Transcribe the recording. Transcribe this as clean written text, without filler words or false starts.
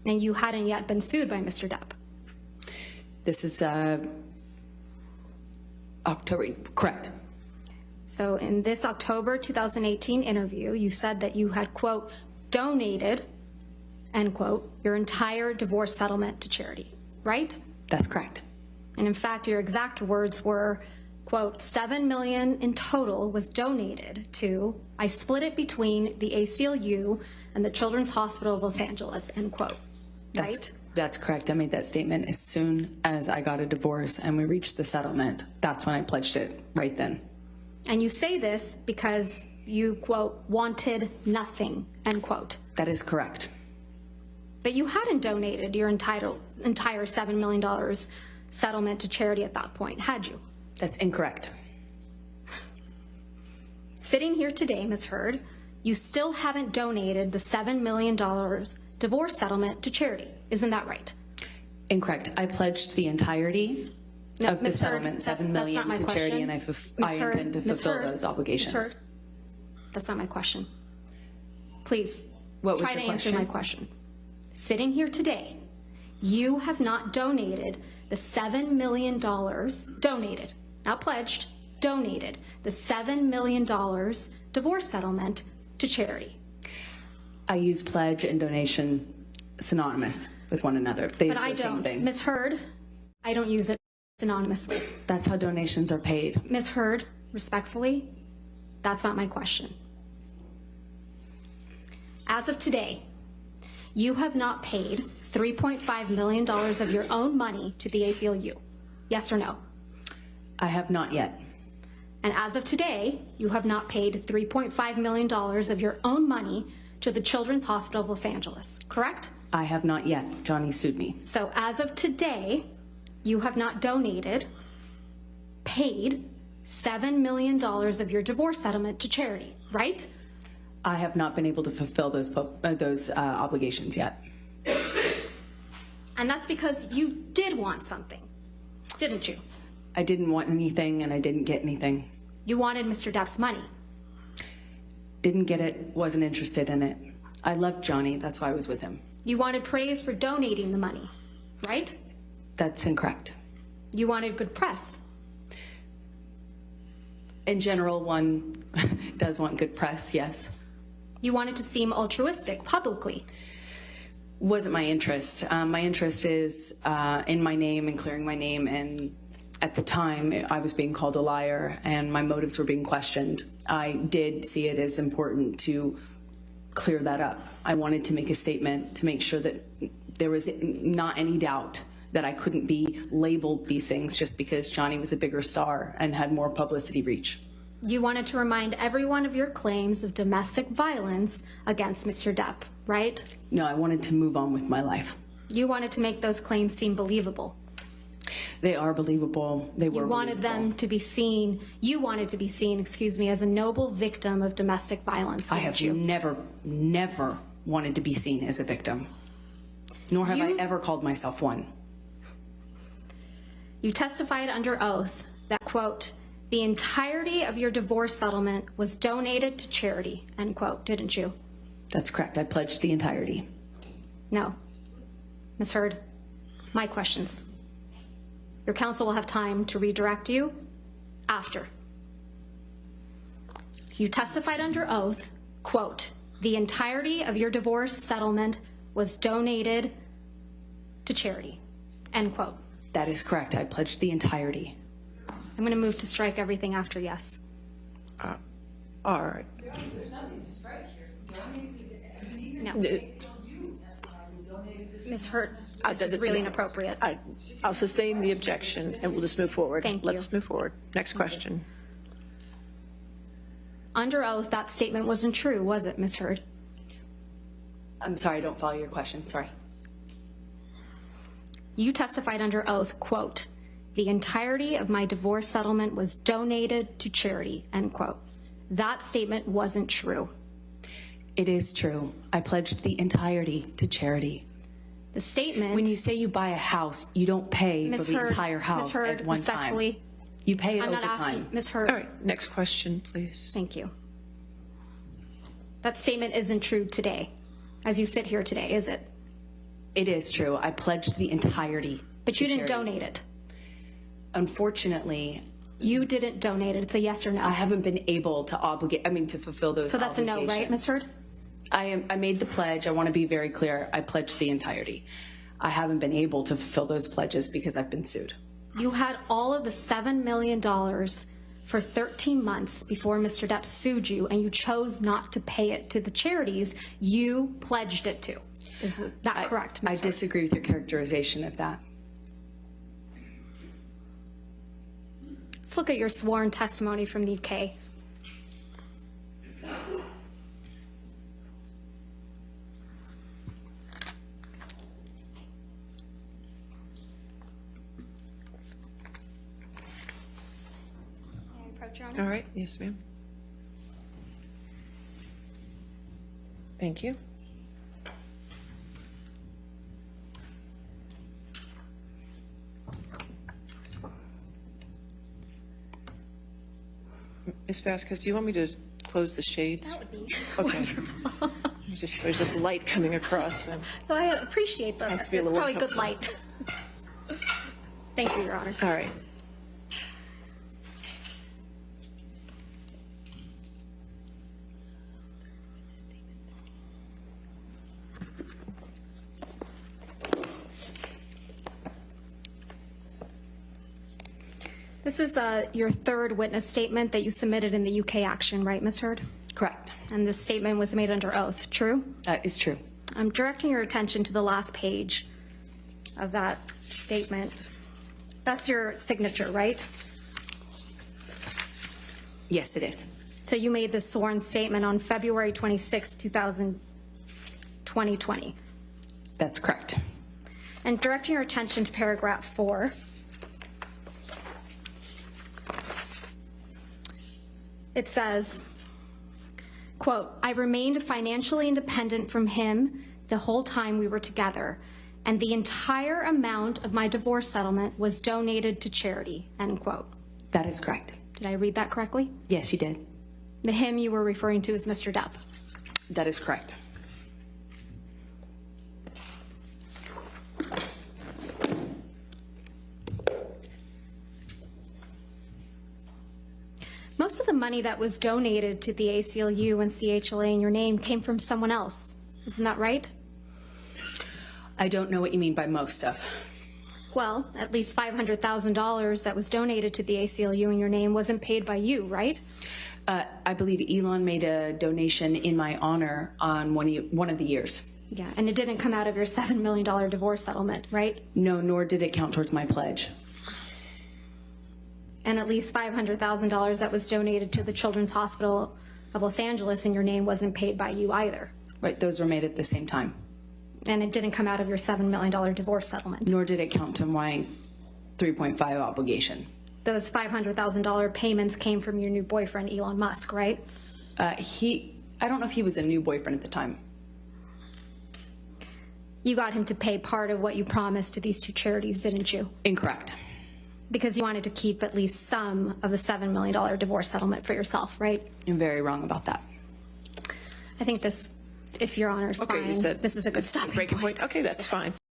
and you hadn't yet been sued by Mr. Depp. This is October, correct. So in this October 2018 interview, you said that you had, quote, donated, end quote, your entire divorce settlement to charity, right? That's correct. And in fact, your exact words were, quote, $7 million in total was donated to, I split it between the ACLU and the Children's Hospital of Los Angeles, end quote, right? That's correct. I made that statement as soon as I got a divorce and we reached the settlement. That's when I pledged it, right then. And you say this because you, quote, wanted nothing, end quote. That is correct. But you hadn't donated your entire $7 million settlement to charity at that point, had you? That's incorrect. Sitting here today, Ms. Heard, you still haven't donated the $7 million divorce settlement to charity. Isn't that right? Incorrect. I pledged the entirety of the settlement, $7 million to charity, and I intend to fulfill those obligations. Ms. Heard, that's not my question. Please, what was try to your answer my question. Sitting here today, you have not donated the $7 million, donated, not pledged, donated the $7 million divorce settlement to charity. I use pledge and donation synonymous with one another. But I don't. Ms. Heard, I don't use it synonymously. That's how donations are paid. Ms. Heard, respectfully, that's not my question. As of today, you have not paid $3.5 million of your own money to the ACLU. Yes or no? I have not yet. And as of today, you have not paid $3.5 million of your own money to the Children's Hospital of Los Angeles, correct? I have not yet. Johnny sued me. So as of today, you have not donated, paid $7 million of your divorce settlement to charity, right? I have not been able to fulfill those obligations yet. And that's because you did want something, didn't you? I didn't want anything and I didn't get anything. You wanted Mr. Depp's money. Didn't get it, wasn't interested in it. I loved Johnny, that's why I was with him. You wanted praise for donating the money, right? That's incorrect. You wanted good press. In general, one does want good press, yes. You wanted to seem altruistic publicly. Wasn't my interest. My interest is in my name and clearing my name, and at the time I was being called a liar and my motives were being questioned. I did see it as important to clear that up. I wanted to make a statement to make sure that there was not any doubt that I couldn't be labeled these things just because Johnny was a bigger star and had more publicity reach. You wanted to remind everyone of your claims of domestic violence against Mr. Depp, right? No, I wanted to move on with my life. You wanted to make those claims seem believable. They are believable. They were You wanted them to be seen, you wanted to be seen, excuse me, as a noble victim of domestic violence, I have never wanted to be seen as a victim, nor have I ever called myself one. You testified under oath that, quote, the entirety of your divorce settlement was donated to charity, end quote, didn't you? That's correct. I pledged the entirety. No. Ms. Heard, my questions. Your counsel will have time to redirect you after. You testified under oath, quote, the entirety of your divorce settlement was donated to charity, end quote. That is correct. I pledged the entirety. I'm going to move to strike everything after yes. All right. There's nothing to strike here. No. Ms. Hurt, this is really inappropriate. I'll sustain the objection and we'll just move forward. Thank you. Let's move forward. Next question. Under oath, that statement wasn't true, was it, Ms. Heard? I'm sorry, I don't follow your question. Sorry. You testified under oath, quote, the entirety of my divorce settlement was donated to charity, end quote. That statement wasn't true. It is true. I pledged the entirety to charity. The statement... When you say you buy a house, you don't pay Ms. for the Heard, entire house Ms. Heard, at one respectfully, time. You pay it I'm over not asking, time. Ms. Heard. All right. Next question, please. Thank you. That statement isn't true today, as you sit here today, is it? It is true. I pledged the entirety. But you to didn't charity. donate it. Unfortunately, You didn't donate it. It's a yes or no. I haven't been able to to fulfill those So that's a no, right, Ms. Hurd? I made the pledge. I want to be very clear. I pledged the entirety. I haven't been able to fulfill those pledges because I've been sued. You had all of the $7 million for 13 months before Mr. Depp sued you, and you chose not to pay it to the charities you pledged it to. Is that correct, Ms. I Hurd? disagree with your characterization of that. Let's look at your sworn testimony from the UK. May I approach, Your Honor? All right, yes, ma'am. Thank you. Ms. Vasquez, do you want me to close the shades? That would be Okay. wonderful. There's this light coming across. So I appreciate that. Has to be a It's little probably more good light. Thank you, Your Honor. All right. This is your third witness statement that you submitted in the UK action, right, Ms. Hurd? Correct. And this statement was made under oath, true? That is true. I'm directing your attention to the last page of that statement. That's your signature, right? Yes, it is. So you made this sworn statement on February 26, 2020. That's correct. And directing your attention to paragraph 4. It says, quote, I remained financially independent from him the whole time we were together, and the entire amount of my divorce settlement was donated to charity, end quote. That is correct. Did I read that correctly? Yes, you did. The him you were referring to is Mr. Depp. That is correct. Most of the money that was donated to the ACLU and CHLA in your name came from someone else. Isn't that right? I don't know what you mean by most of. Well, at least $500,000 that was donated to the ACLU in your name wasn't paid by you, right? I believe Elon made a donation in my honor on one of the years. Yeah, and it didn't come out of your $7 million divorce settlement, right? No, nor did it count towards my pledge. And at least $500,000 that was donated to the Children's Hospital of Los Angeles in your name wasn't paid by you either. Right, those were made at the same time. And it didn't come out of your $7 million divorce settlement. Nor did it count to my 3.5 obligation. Those $500,000 payments came from your new boyfriend, Elon Musk, right? I don't know if he was a new boyfriend at the time. You got him to pay part of what you promised to these two charities, didn't you? Incorrect. Because you wanted to keep at least some of the $7 million divorce settlement for yourself, right? You're very wrong about that. I think this, if Your Honor's Okay, fine, you said this is a good this is stopping breaking point. point. Okay, that's fine.